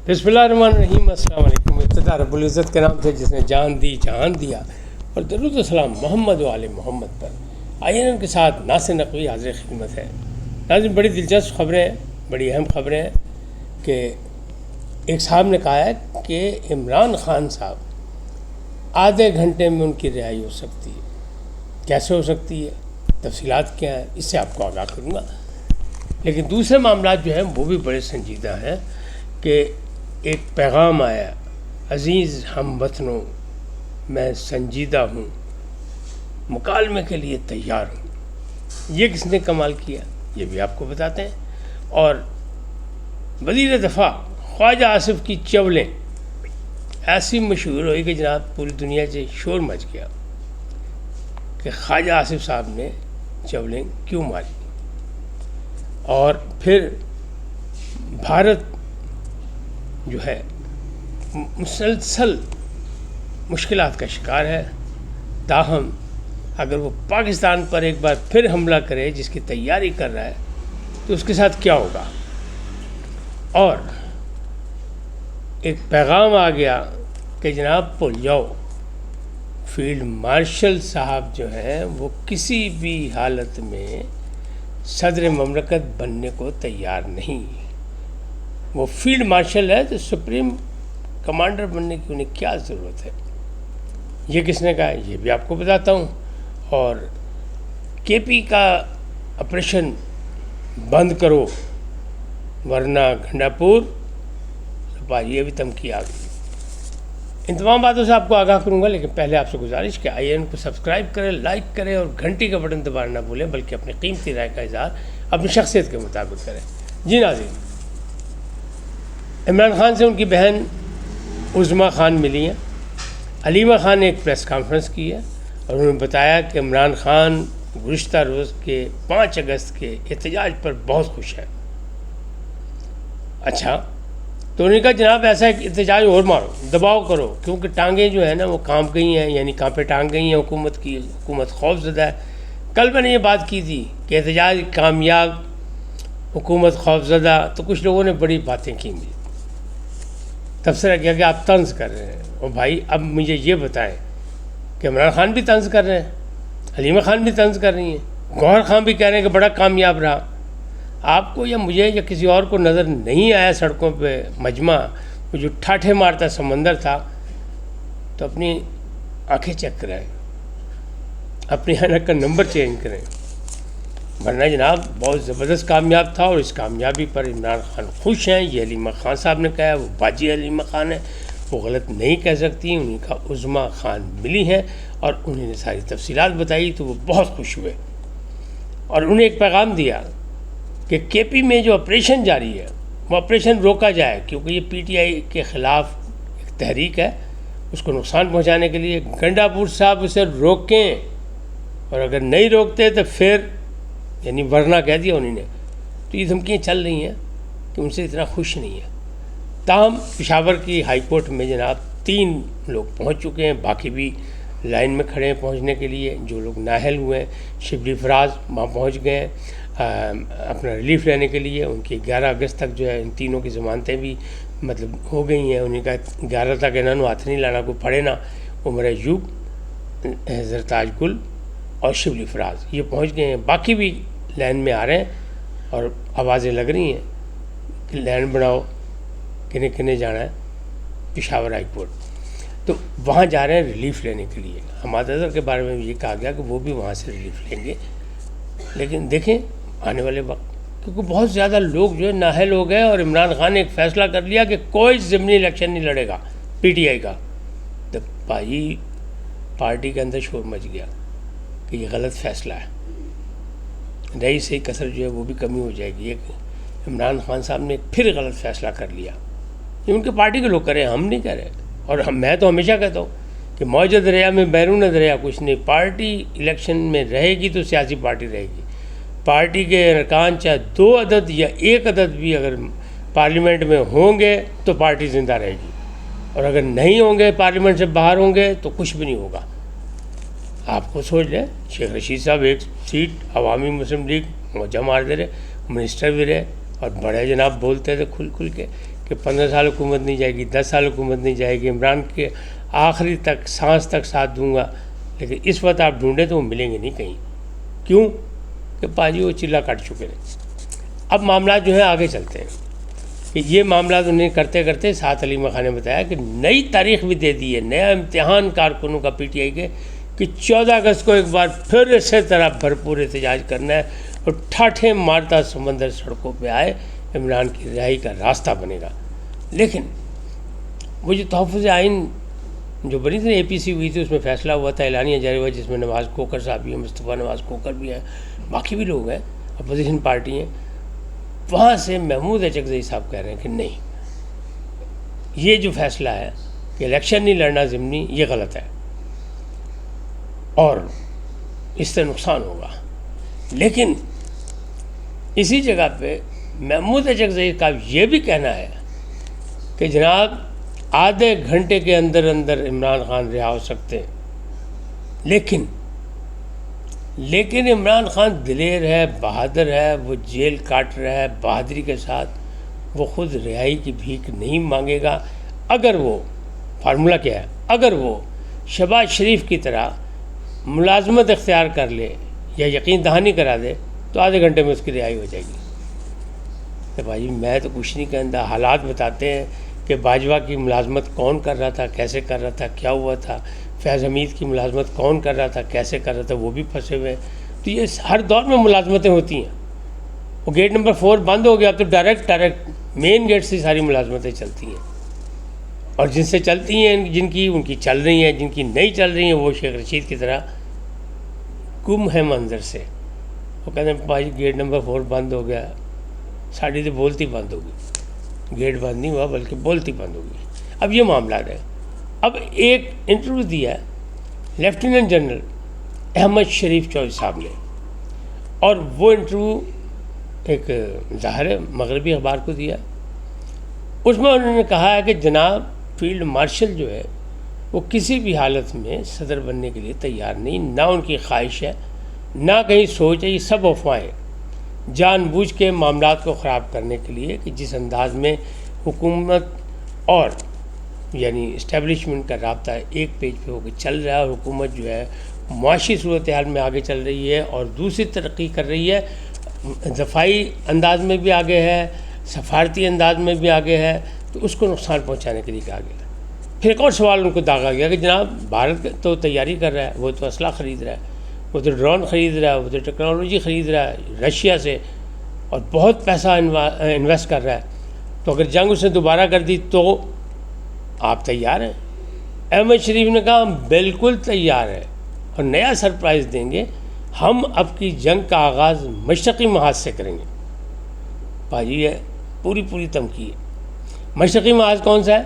بسم اللہ الرحمن الرحیم۔ السلام علیکم۔ ابتدا رب العزت کے نام سے جس نے جان دی جہان دیا، اور درود و سلام محمد و آل محمد پر۔ آئیے ان کے ساتھ ناصر نقوی حاضر خدمت ہے۔ ناظرین، بڑی دلچسپ خبریں ہیں، بڑی اہم خبریں ہیں کہ ایک صاحب نے کہا ہے کہ عمران خان صاحب آدھے گھنٹے میں ان کی رہائی ہو سکتی ہے۔ کیسے ہو سکتی ہے، تفصیلات کیا ہیں، اس سے آپ کو آگاہ کروں گا۔ لیکن دوسرے معاملات جو ہیں وہ بھی بڑے سنجیدہ ہیں کہ ایک پیغام آیا، عزیز ہم وطنوں، میں سنجیدہ ہوں، مکالمے کے لیے تیار ہوں۔ یہ کس نے کمال کیا، یہ بھی آپ کو بتاتے ہیں۔ اور وزیر دفاع خواجہ آصف کی چولیں ایسی مشہور ہوئی کہ جناب پوری دنیا سے شور مچ گیا کہ خواجہ آصف صاحب نے چولیں کیوں ماری۔ اور پھر بھارت جو ہے مسلسل مشکلات کا شکار ہے، تاہم اگر وہ پاکستان پر ایک بار پھر حملہ کرے جس کی تیاری کر رہا ہے تو اس کے ساتھ کیا ہوگا۔ اور ایک پیغام آ گیا کہ جناب بھول جاؤ، فیلڈ مارشل صاحب جو ہیں وہ کسی بھی حالت میں صدر مملکت بننے کو تیار نہیں۔ وہ فیلڈ مارشل ہے تو سپریم کمانڈر بننے کی انہیں کیا ضرورت ہے۔ یہ کس نے کہا ہے، یہ بھی آپ کو بتاتا ہوں۔ اور کے پی کا آپریشن بند کرو ورنہ گھنڈا پور یہ بھی دھمکی آ گئی۔ ان تمام باتوں سے آپ کو آگاہ کروں گا، لیکن پہلے آپ سے گزارش کہ آئی این کو سبسکرائب کریں، لائک کریں اور گھنٹی کا بٹن دبانا نہ بھولیں، بلکہ اپنی قیمتی رائے کا اظہار اپنی شخصیت کے مطابق کریں۔ جی ناظرین، عمران خان سے ان کی بہن عظمیٰ خان ملی ہیں۔ علیمہ خان نے ایک پریس کانفرنس کی ہے اور انہوں نے بتایا کہ عمران خان گزشتہ روز کے 5 اگست کے احتجاج پر بہت خوش ہیں۔ اچھا، تو انہوں نے کہا جناب ایسا ایک احتجاج اور مارو، دباؤ کرو، کیونکہ ٹانگیں جو ہیں نا وہ کانپ گئی ہیں، یعنی کہاں پہ ٹانگ گئی ہیں حکومت کی، حکومت خوف زدہ ہے۔ کل میں نے یہ بات کی تھی کہ احتجاج کامیاب، حکومت خوف زدہ، تو کچھ لوگوں نے بڑی باتیں کی، مجھے تبصرہ کیا کہ آپ طنز کر رہے ہیں۔ اور بھائی اب مجھے یہ بتائیں کہ عمران خان بھی طنز کر رہے ہیں، علیمہ خان بھی طنز کر رہی ہیں، گوہر خان بھی کہہ رہے ہیں کہ بڑا کامیاب رہا۔ آپ کو یا مجھے یا کسی اور کو نظر نہیں آیا سڑکوں پہ مجمع وہ جو ٹھاٹھے مارتا سمندر تھا؟ تو اپنی آنکھیں چیک کریں، اپنی حنک کا نمبر چینج کریں، ورنہ جناب بہت زبردست کامیاب تھا اور اس کامیابی پر عمران خان خوش ہیں۔ یہ علیمہ خان صاحب نے کہا ہے، وہ باجی علیمہ خان ہے، وہ غلط نہیں کہہ سکتی۔ انہیں کا عظمیٰ خان ملی ہیں اور انہوں نے ساری تفصیلات بتائی تو وہ بہت خوش ہوئے، اور انہیں ایک پیغام دیا کہ کے پی میں جو آپریشن جاری ہے وہ آپریشن روکا جائے، کیونکہ یہ پی ٹی آئی کے خلاف ایک تحریک ہے، اس کو نقصان پہنچانے کے لیے گنڈا پور صاحب اسے روکیں، اور اگر نہیں روکتے تو پھر یعنی ورنہ کہہ دیا انہوں نے۔ تو یہ دھمکیاں چل رہی ہیں کہ ان سے اتنا خوش نہیں ہے۔ تاہم پشاور کی ہائی کورٹ میں جناب 3 لوگ پہنچ چکے ہیں، باقی بھی لائن میں کھڑے ہیں پہنچنے کے لیے۔ جو لوگ نااہل ہوئے ہیں، شبلی فراز وہاں پہنچ گئے ہیں اپنا ریلیف لینے کے لیے۔ ان کی 11 اگست تک جو ہے ان تینوں کی ضمانتیں بھی مطلب ہو گئی ہیں۔ انہیں کہا 11 تک انہوں نے ہاتھ نہیں لانا، کو پڑھے نا۔ عمر ایوب، حضرت تاج گل اور شبلی فراز یہ پہنچ گئے ہیں، باقی بھی لائن میں آ رہے ہیں اور آوازیں لگ رہی ہیں کہ لائن بناؤ، کنے کنے جانا ہے پشاور ہائی کورٹ۔ تو وہاں جا رہے ہیں ریلیف لینے کے لیے۔ حماد اظہر کے بارے میں بھی یہ کہا گیا کہ وہ بھی وہاں سے ریلیف لیں گے، لیکن دیکھیں آنے والے وقت، کیونکہ بہت زیادہ لوگ جو ہے نااہل ہو گئے، اور عمران خان نے ایک فیصلہ کر لیا کہ کوئی ضمنی الیکشن نہیں لڑے گا پی ٹی آئی کا۔ تو بھائی پارٹی کے اندر شور مچ گیا کہ یہ غلط فیصلہ ہے، رہی صحیح کثر جو ہے وہ بھی کمی ہو جائے گی۔ ایک عمران خان صاحب نے پھر غلط فیصلہ کر لیا، یہ ان کے پارٹی کے لوگ کریں، ہم نہیں کہہ رہے۔ اور میں تو ہمیشہ کہتا ہوں کہ موج دریا میں بیرون دریا کچھ نہیں، پارٹی الیکشن میں رہے گی تو سیاسی پارٹی رہے گی۔ پارٹی کے ارکان چاہے 2 عدد یا 1 عدد بھی اگر پارلیمنٹ میں ہوں گے تو پارٹی زندہ رہے گی، اور اگر نہیں ہوں گے، پارلیمنٹ سے باہر ہوں گے، تو کچھ بھی نہیں ہوگا۔ آپ کو سوچ لیں، شیخ رشید صاحب 1 سیٹ عوامی مسلم لیگ موجہ مار دے رہے، منسٹر بھی رہے اور بڑے جناب بولتے تھے کھل کھل کے کہ 15 سال حکومت نہیں جائے گی، 10 سال حکومت نہیں جائے گی، عمران کے آخری تک سانس تک ساتھ دوں گا. لیکن اس وقت آپ ڈھونڈیں تو وہ ملیں گے نہیں کہیں. کیوں؟ کہ پاجی وہ چلا کاٹ چکے ہیں. اب معاملات جو ہیں آگے چلتے ہیں کہ یہ معاملات انہیں کرتے کرتے سعد علی خان نے بتایا کہ نئی تاریخ بھی دے دی ہے، نیا امتحان کارکنوں کا پی ٹی آئی کے کہ 14 اگست کو ایک بار پھر اسی طرح بھرپور احتجاج کرنا ہے اور ٹھاٹھے مارتا سمندر سڑکوں پہ آئے، عمران کی رہائی کا راستہ بنے گا. لیکن وہ جو تحفظ آئین جو بنی تھی اے پی سی ہوئی تھی، اس میں فیصلہ ہوا تھا، اعلانیہ جاری ہوا، جس میں نواز کھوکھر صاحب بھی ہیں، مصطفیٰ نواز کھوکھر بھی ہیں، باقی بھی لوگ ہیں، اپوزیشن پارٹی ہیں. وہاں سے محمود اچکزئی صاحب کہہ رہے ہیں کہ نہیں، یہ جو فیصلہ ہے کہ الیکشن نہیں لڑنا ضمنی، یہ غلط ہے اور اس سے نقصان ہوگا. لیکن اسی جگہ پہ محمود اچکزئی کا یہ بھی کہنا ہے کہ جناب آدھے گھنٹے کے اندر اندر عمران خان رہا ہو سکتے ہیں، لیکن عمران خان دلیر ہے، بہادر ہے، وہ جیل کاٹ رہا ہے بہادری کے ساتھ، وہ خود رہائی کی بھیک نہیں مانگے گا. اگر وہ فارمولہ کیا ہے، اگر وہ شہباز شریف کی طرح ملازمت اختیار کر لے یا یقین دہانی کرا دے تو آدھے گھنٹے میں اس کی رہائی ہو جائے گی. تو بھائی میں تو کچھ نہیں کہتا، حالات بتاتے ہیں کہ باجوہ کی ملازمت کون کر رہا تھا، کیسے کر رہا تھا، کیا ہوا تھا. فیض حمید کی ملازمت کون کر رہا تھا، کیسے کر رہا تھا، وہ بھی پھنسے ہوئے. تو یہ ہر دور میں ملازمتیں ہوتی ہیں. وہ گیٹ نمبر 4 بند ہو گیا تو ڈائریکٹ مین گیٹ سے ساری ملازمتیں چلتی ہیں، اور جن سے چلتی ہیں ان کی چل رہی ہیں، جن کی نہیں چل رہی ہیں وہ شیخ رشید کی طرح گم ہے منظر سے. وہ کہتے ہیں بھائی گیٹ نمبر 4 بند ہو گیا، ساڑی تو بولتی بند ہو گئی، گیٹ بند نہیں ہوا بلکہ بولتی بند ہو گئی. اب یہ معاملات ہے. اب ایک انٹرویو دیا ہے لیفٹیننٹ جنرل احمد شریف چوہدری صاحب نے، اور وہ انٹرویو ایک ظاہر مغربی اخبار کو دیا. اس میں انہوں نے کہا ہے کہ جناب فیلڈ مارشل جو ہے وہ کسی بھی حالت میں صدر بننے کے لیے تیار نہیں، نہ ان کی خواہش ہے، نہ کہیں سوچ ہے. یہ سب افواہیں جان بوجھ کے معاملات کو خراب کرنے کے لیے کہ جس انداز میں حکومت اور یعنی اسٹیبلشمنٹ کا رابطہ ایک پیج پہ ہو کے چل رہا ہے. حکومت جو ہے معاشی صورتحال میں آگے چل رہی ہے اور دوسری ترقی کر رہی ہے، دفاعی انداز میں بھی آگے ہے، سفارتی انداز میں بھی آگے ہے، تو اس کو نقصان پہنچانے کے لیے کہا گیا. پھر ایک اور سوال ان کو داغا گیا کہ جناب بھارت تو تیاری کر رہا ہے، وہ تو اسلحہ خرید رہا ہے، وہ تو ڈرون خرید رہا ہے، وہ تو ٹیکنالوجی خرید رہا ہے رشیا سے، اور بہت پیسہ انویسٹ کر رہا ہے. تو اگر جنگ اس نے دوبارہ کر دی تو آپ تیار ہیں؟ احمد شریف نے کہا ہم بالکل تیار ہیں اور نیا سرپرائز دیں گے. ہم اب کی جنگ کا آغاز مشرقی محاذ سے کریں گے. بھائی یہ پوری تمکی ہے. مشرقی محاذ کون سا ہے؟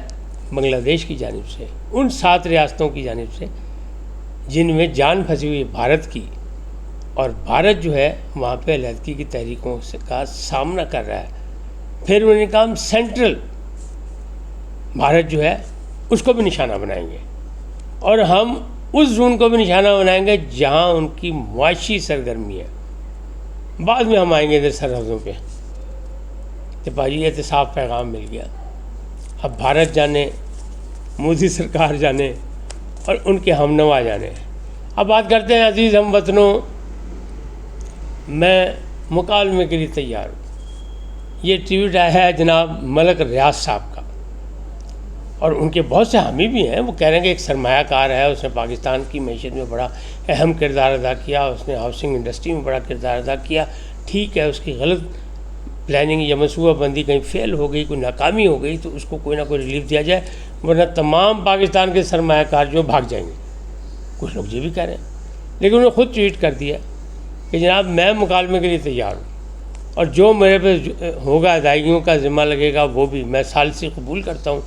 بنگلہ دیش کی جانب سے، ان 7 ریاستوں کی جانب سے جن میں جان پھنسی ہوئی بھارت کی، اور بھارت جو ہے وہاں پہ علیحدگی کی تحریکوں کا سامنا کر رہا ہے. پھر انہوں نے کہا ہم سینٹرل بھارت جو ہے اس کو بھی نشانہ بنائیں گے، اور ہم اس زون کو بھی نشانہ بنائیں گے جہاں ان کی معاشی سرگرمی ہے. بعد میں ہم آئیں گے ادھر سرحدوں پہ. تو بھائی یہ تو صاف پیغام مل گیا. اب بھارت جانے، مودی سرکار جانے اور ان کے ہم نوا جانے. اب بات کرتے ہیں عزیز ہم وطنوں، میں مکالمے کے لیے تیار ہوں. یہ ٹویٹ آیا ہے جناب ملک ریاض صاحب کا، اور ان کے بہت سے حامی بھی ہیں. وہ کہہ رہے ہیں کہ ایک سرمایہ کار ہے، اس نے پاکستان کی معیشت میں بڑا اہم کردار ادا کیا، اس نے ہاؤسنگ انڈسٹری میں بڑا کردار ادا کیا. ٹھیک ہے، اس کی غلط پلاننگ یا منصوبہ بندی کہیں فیل ہو گئی، کوئی ناکامی ہو گئی تو اس کو کوئی نہ کوئی ریلیف دیا جائے، ورنہ تمام پاکستان کے سرمایہ کار جو بھاگ جائیں گے. کچھ لوگ یہ بھی کہہ رہے ہیں، لیکن انہوں نے خود ٹویٹ کر دیا کہ جناب میں مکالمے کے لیے تیار ہوں، اور جو میرے پہ ہوگا ادائیگیوں کا ذمہ لگے گا وہ بھی میں ثالثی قبول کرتا ہوں،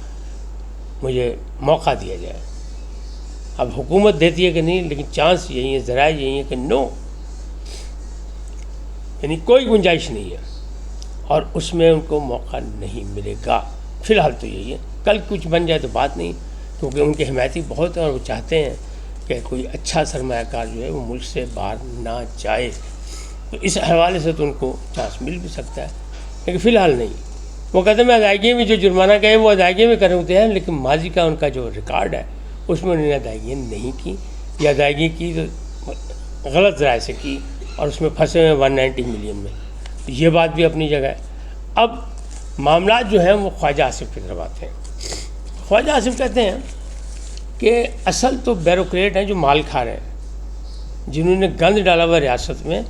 مجھے موقع دیا جائے. اب حکومت دیتی ہے کہ نہیں، لیکن چانس یہی ہے، ذرائع یہی ہے کہ نو، یعنی کوئی گنجائش نہیں ہے، اور اس میں ان کو موقع نہیں ملے گا. فی الحال تو یہی ہے. کل کچھ بن جائے تو بات نہیں، کیونکہ ان کے حمایتی بہت ہیں اور وہ چاہتے ہیں کہ کوئی اچھا سرمایہ کار جو ہے وہ ملک سے باہر نہ جائے. تو اس حوالے سے تو ان کو چانس مل بھی سکتا ہے. لیکن فی الحال نہیں. مقدمہ ادائیگی میں جو جرمانہ گئے وہ ادائیگی میں کرے ہوتے ہیں، لیکن ماضی کا ان کا جو ریکارڈ ہے اس میں انہوں نے ادائیگی نہیں کی، یا ادائیگی کی تو غلط ذرائع سے کی، اور اس میں پھنسے ہوئے 190 ملین میں. یہ بات بھی اپنی جگہ ہے. اب معاملات جو ہیں وہ خواجہ آصف کی طرف آتے ہیں. خواجہ آصف کہتے ہیں کہ اصل تو بیوروکریٹ ہیں جو مال کھا رہے ہیں، جنہوں نے گند ڈالا ہوا ریاست میں،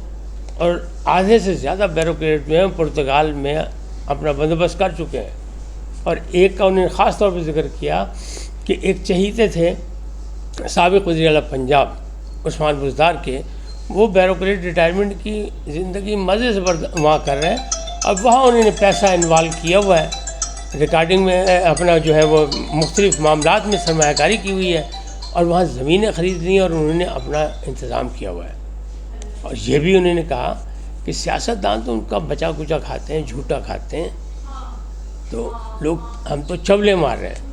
اور آدھے سے زیادہ بیوروکریٹ جو ہیں پرتگال میں اپنا بندوبست کر چکے ہیں. اور ایک کا انہوں نے خاص طور پہ ذکر کیا کہ ایک چہیتے تھے سابق وزیر اعلیٰ پنجاب عثمان بزدار کے، وہ بیوروکریٹ ریٹائرمنٹ کی زندگی مزے سے وہاں کر رہے ہیں. اب وہاں انہوں نے پیسہ انوالو کیا ہوا ہے، ریکارڈنگ میں اپنا جو ہے وہ مختلف معاملات میں سرمایہ کاری کی ہوئی ہے، اور وہاں زمینیں خرید لی اور انہوں نے اپنا انتظام کیا ہوا ہے. اور یہ بھی انہوں نے کہا کہ سیاستدان تو ان کا بچا کچا کھاتے ہیں، جھوٹا کھاتے ہیں، تو لوگ ہم تو چولے مار رہے ہیں.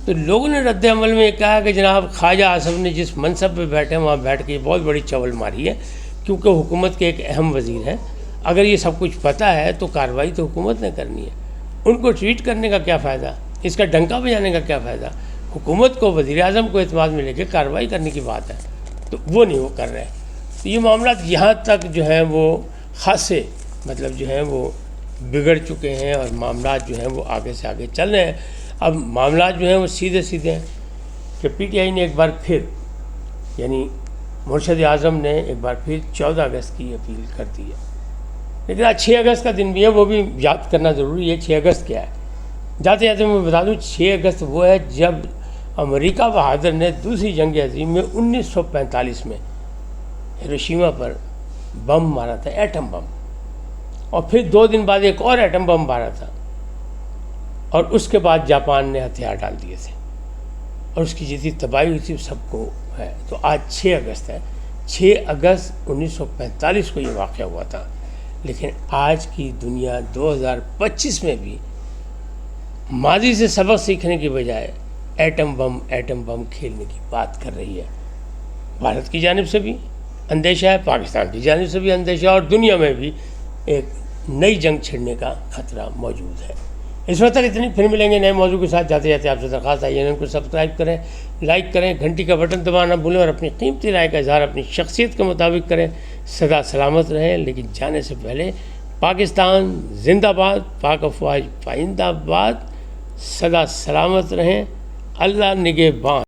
تو لوگوں نے رد عمل میں یہ کہا کہ جناب خواجہ آصف نے جس منصب پہ بیٹھے وہاں بیٹھ کے بہت بڑی چول ماری ہے، کیونکہ حکومت کے ایک اہم وزیر ہیں. اگر یہ سب کچھ پتہ ہے تو کارروائی تو حکومت نے کرنی ہے. ان کو ٹویٹ کرنے کا کیا فائدہ، اس کا ڈنکا بجانے کا کیا فائدہ؟ حکومت کو، وزیر اعظم کو اعتماد میں لے کے کارروائی کرنے کی بات ہے، تو وہ نہیں وہ کر رہے. تو یہ معاملات یہاں تک جو ہیں وہ خاصے مطلب جو ہیں وہ بگڑ چکے ہیں، اور معاملات جو ہیں وہ آگے سے آگے چل رہے ہیں. اب معاملات جو ہیں وہ سیدھے سیدھے ہیں کہ پی ٹی آئی نے ایک بار پھر، یعنی مرشد اعظم نے ایک بار پھر 14 اگست کی اپیل کر دی ہے. لیکن آج 6 اگست کا دن بھی ہے، وہ بھی یاد کرنا ضروری ہے. 6 اگست کیا ہے؟ جاتے جاتے میں بتا دوں، 6 اگست وہ ہے جب امریکہ بہادر نے دوسری جنگ عظیم میں 1945 میں ہیروشیما پر بم مارا تھا، ایٹم بم، اور پھر 2 دن بعد ایک اور ایٹم بم مارا تھا، اور اس کے بعد جاپان نے ہتھیار ڈال دیے تھے، اور اس کی جتنی تباہی ہوئی تھی سب کو ہے. تو آج 6 اگست ہے. 6 اگست 1945 کو یہ واقعہ ہوا تھا. لیکن آج کی دنیا 2025 میں بھی ماضی سے سبق سیکھنے کی بجائے ایٹم بم کھیلنے کی بات کر رہی ہے. بھارت کی جانب سے بھی اندیشہ ہے، پاکستان کی جانب سے بھی اندیشہ ہے، اور دنیا میں بھی ایک نئی جنگ چھڑنے کا خطرہ موجود ہے. اس وقت تک اتنی، پھر ملیں گے نئے موضوع کے ساتھ. جاتے جاتے آپ سے درخواست ہے ان کو سبسکرائب کریں، لائک کریں، گھنٹی کا بٹن دبانا نہ بھولیں، اور اپنی قیمتی رائے کا اظہار اپنی شخصیت کے مطابق کریں. سدا سلامت رہیں. لیکن جانے سے پہلے پاکستان زندہ باد، پاک افواج پائندہ باد. سدا سلامت رہیں. اللہ نگہبان.